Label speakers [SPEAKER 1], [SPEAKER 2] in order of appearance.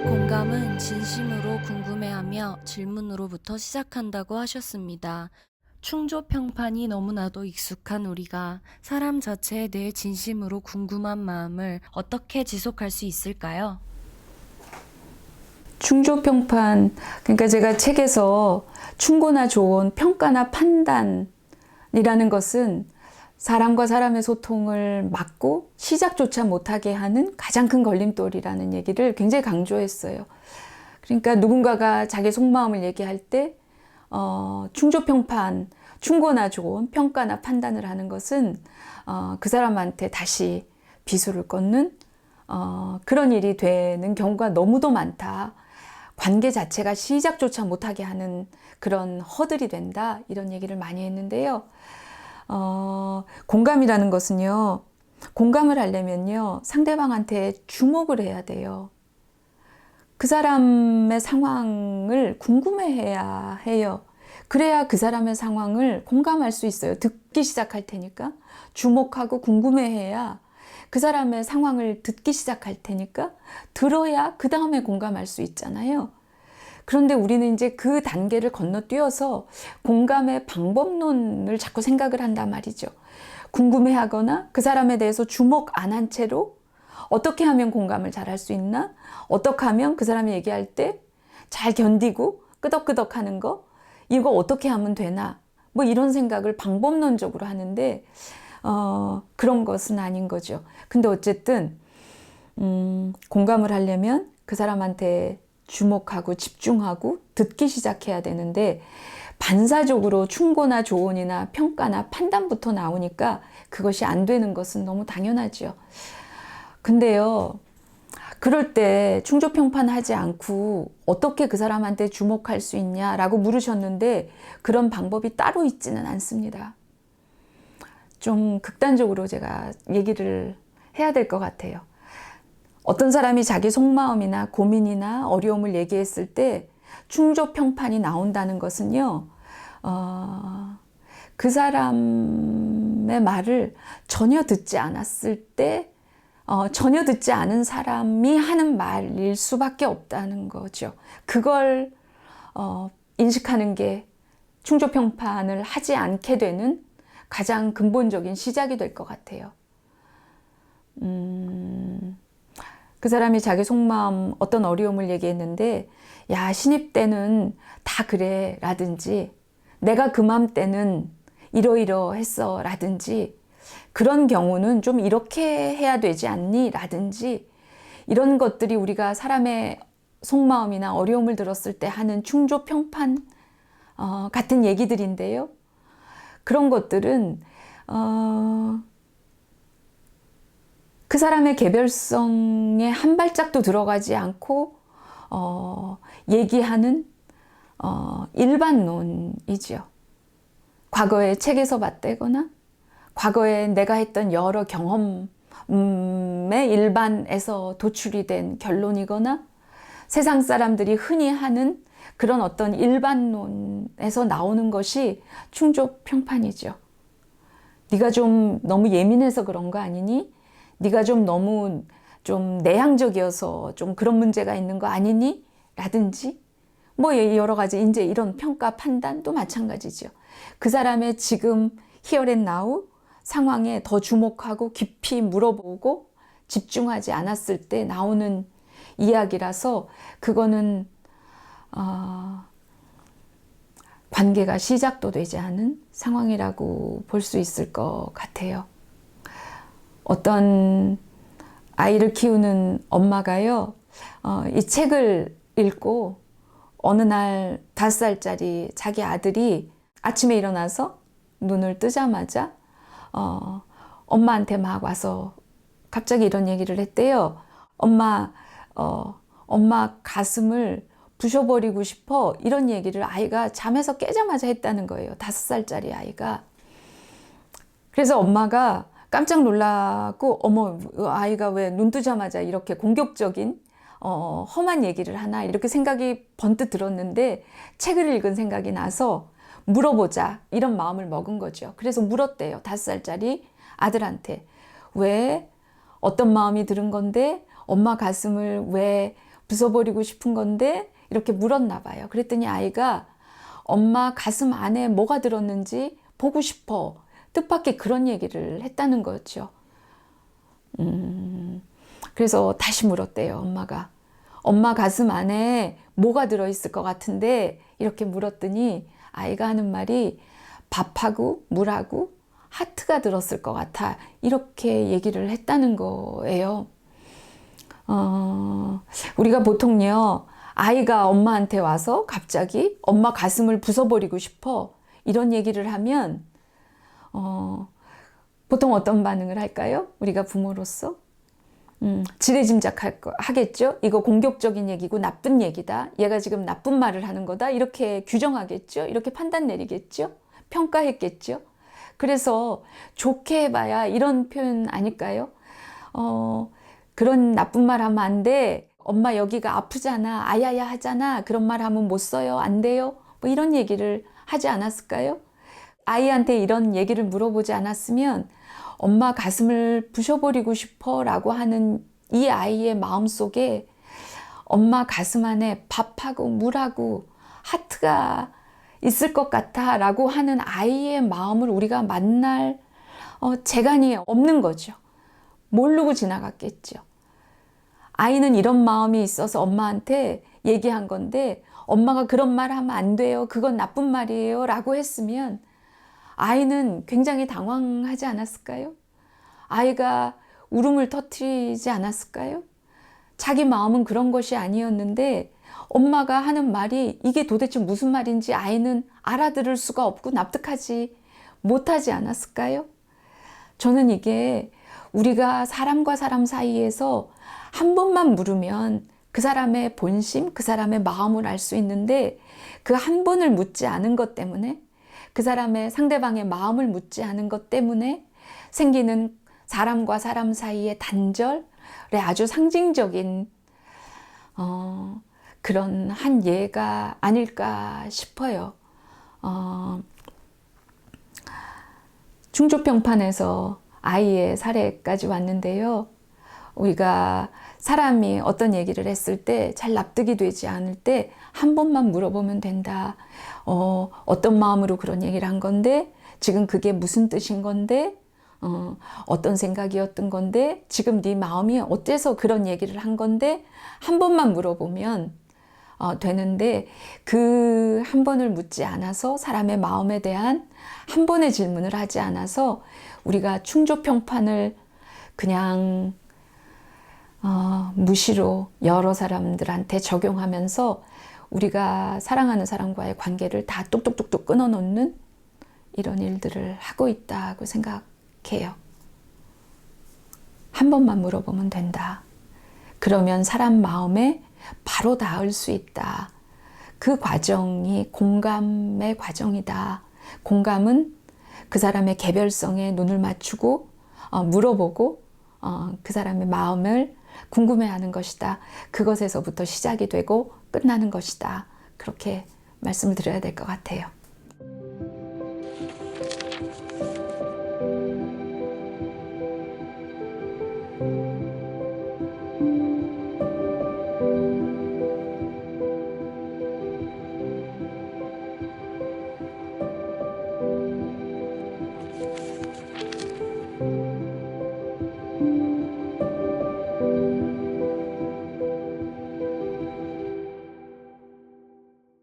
[SPEAKER 1] 공감은 진심으로 궁금해하며 질문으로부터 시작한다고 하셨습니다. 충조평판이 너무나도 익숙한 우리가 사람 자체에 대해 진심으로 궁금한 마음을 어떻게 지속할 수 있을까요?
[SPEAKER 2] 충조평판, 그러니까 제가 책에서 충고나 조언, 평가나 판단이라는 것은 사람과 사람의 소통을 막고 시작조차 못하게 하는 가장 큰 걸림돌이라는 얘기를 굉장히 강조했어요. 그러니까 누군가가 자기 속마음을 얘기할 때 충조평판, 충고나 조언, 평가나 판단을 하는 것은 그 사람한테 다시 비수를 꽂는 그런 일이 되는 경우가 너무도 많다. 관계 자체가 시작조차 못하게 하는 그런 허들이 된다. 이런 얘기를 많이 했는데요. 공감이라는 것은요, 공감을 하려면요, 상대방한테 주목을 해야 돼요. 그 사람의 상황을 궁금해해야 해요. 그래야 그 사람의 상황을 공감할 수 있어요. 듣기 시작할 테니까. 주목하고 궁금해해야 그 사람의 상황을 듣기 시작할 테니까 들어야 그 다음에 공감할 수 있잖아요. 그런데 우리는 이제 그 단계를 건너뛰어서 공감의 방법론을 자꾸 생각을 한단 말이죠. 궁금해하거나 그 사람에 대해서 주목 안 한 채로 어떻게 하면 공감을 잘 할 수 있나? 어떻게 하면 그 사람이 얘기할 때 잘 견디고 끄덕끄덕 하는 거? 이거 어떻게 하면 되나? 뭐 이런 생각을 방법론적으로 하는데 그런 것은 아닌 거죠. 근데 어쨌든 공감을 하려면 그 사람한테 주목하고 집중하고 듣기 시작해야 되는데 반사적으로 충고나 조언이나 평가나 판단부터 나오니까 그것이 안 되는 것은 너무 당연하죠. 근데요, 그럴 때 충조평판하지 않고 어떻게 그 사람한테 주목할 수 있냐라고 물으셨는데 그런 방법이 따로 있지는 않습니다. 좀 극단적으로 제가 얘기를 해야 될 것 같아요. 어떤 사람이 자기 속마음이나 고민이나 어려움을 얘기했을 때 충조평판이 나온다는 것은요, 그 사람의 말을 전혀 듣지 않았을 때, 전혀 듣지 않은 사람이 하는 말일 수밖에 없다는 거죠. 그걸 인식하는 게 충조평판을 하지 않게 되는 가장 근본적인 시작이 될 것 같아요. 그 사람이 자기 속마음 어떤 어려움을 얘기했는데 야, 신입 때는 다 그래 라든지 내가 그 맘 때는 이러이러했어 라든지 그런 경우는 좀 이렇게 해야 되지 않니 라든지 이런 것들이 우리가 사람의 속마음이나 어려움을 들었을 때 하는 충조평판 같은 얘기들인데요. 그런 것들은 그 사람의 개별성에 한 발짝도 들어가지 않고 얘기하는 일반론이죠. 과거에 책에서 봤다거나 과거에 내가 했던 여러 경험의 일반에서 도출이 된 결론이거나 세상 사람들이 흔히 하는 그런 어떤 일반론에서 나오는 것이 충조평판이죠. 네가 좀 너무 예민해서 그런 거 아니니? 네가 좀 너무 좀 내향적이어서 좀 그런 문제가 있는 거 아니니? 라든지 뭐 여러 가지 이제 이런 평가 판단도 마찬가지죠. 그 사람의 지금 here and now 상황에 더 주목하고 깊이 물어보고 집중하지 않았을 때 나오는 이야기라서 그거는 관계가 시작도 되지 않은 상황이라고 볼 수 있을 것 같아요. 어떤 아이를 키우는 엄마가요, 이 책을 읽고 어느 날 5살짜리 자기 아들이 아침에 일어나서 눈을 뜨자마자 엄마한테 막 와서 갑자기 이런 얘기를 했대요. 엄마 가슴을 부셔버리고 싶어. 이런 얘기를 아이가 잠에서 깨자마자 했다는 거예요. 5살짜리 아이가. 그래서 엄마가 깜짝 놀라고 어머, 아이가 왜 눈 뜨자마자 이렇게 공격적인 험한 얘기를 하나 이렇게 생각이 번뜩 들었는데 책을 읽은 생각이 나서 물어보자 이런 마음을 먹은 거죠. 그래서 물었대요. 5살짜리 아들한테 왜 어떤 마음이 들은 건데 엄마 가슴을 왜 부숴버리고 싶은 건데 이렇게 물었나 봐요. 그랬더니 아이가 엄마 가슴 안에 뭐가 들었는지 보고 싶어. 뜻밖의 그런 얘기를 했다는 거죠. 그래서 다시 물었대요, 엄마가. 엄마 가슴 안에 뭐가 들어있을 것 같은데 이렇게 물었더니 아이가 하는 말이 밥하고 물하고 하트가 들었을 것 같아. 이렇게 얘기를 했다는 거예요. 우리가 보통요, 아이가 엄마한테 와서 갑자기 엄마 가슴을 부숴버리고 싶어. 이런 얘기를 하면, 보통 어떤 반응을 할까요? 우리가 부모로서? 지레짐작하겠죠? 이거 공격적인 얘기고 나쁜 얘기다. 얘가 지금 나쁜 말을 하는 거다. 이렇게 규정하겠죠? 이렇게 판단 내리겠죠? 평가했겠죠? 그래서 좋게 해봐야 이런 표현 아닐까요? 그런 나쁜 말 하면 안 돼. 엄마 여기가 아프잖아. 아야야 하잖아. 그런 말 하면 못 써요. 안 돼요. 뭐 이런 얘기를 하지 않았을까요? 아이한테 이런 얘기를 물어보지 않았으면 엄마 가슴을 부셔버리고 싶어 라고 하는 이 아이의 마음속에 엄마 가슴 안에 밥하고 물하고 하트가 있을 것 같아 라고 하는 아이의 마음을 우리가 만날 재간이 없는 거죠. 모르고 지나갔겠죠. 아이는 이런 마음이 있어서 엄마한테 얘기한 건데 엄마가 그런 말 하면 안 돼요. 그건 나쁜 말이에요. 라고 했으면 아이는 굉장히 당황하지 않았을까요? 아이가 울음을 터뜨리지 않았을까요? 자기 마음은 그런 것이 아니었는데 엄마가 하는 말이 이게 도대체 무슨 말인지 아이는 알아들을 수가 없고 납득하지 못하지 않았을까요? 저는 이게 우리가 사람과 사람 사이에서 한 번만 물으면 그 사람의 본심, 그 사람의 마음을 알 수 있는데 그 한 번을 묻지 않은 것 때문에 그 사람의 상대방의 마음을 묻지 않은 것 때문에 생기는 사람과 사람 사이의 단절의 아주 상징적인 그런 한 예가 아닐까 싶어요. 충주평판에서 아이의 사례까지 왔는데요. 우리가 사람이 어떤 얘기를 했을 때 잘 납득이 되지 않을 때 한 번만 물어보면 된다. 어떤 마음으로 그런 얘기를 한 건데 지금 그게 무슨 뜻인 건데 어떤 생각이었던 건데 지금 네 마음이 어때서 그런 얘기를 한 건데 한 번만 물어보면 되는데 그 한 번을 묻지 않아서 사람의 마음에 대한 한 번의 질문을 하지 않아서 우리가 충조평판을 그냥 무시로 여러 사람들한테 적용하면서 우리가 사랑하는 사람과의 관계를 다 뚝뚝뚝뚝 끊어놓는 이런 일들을 하고 있다고 생각해요. 한 번만 물어보면 된다. 그러면 사람 마음에 바로 닿을 수 있다. 그 과정이 공감의 과정이다. 공감은 그 사람의 개별성에 눈을 맞추고 물어보고 그 사람의 마음을 궁금해하는 것이다. 그것에서부터 시작이 되고 끝나는 것이다. 그렇게 말씀을 드려야 될 것 같아요.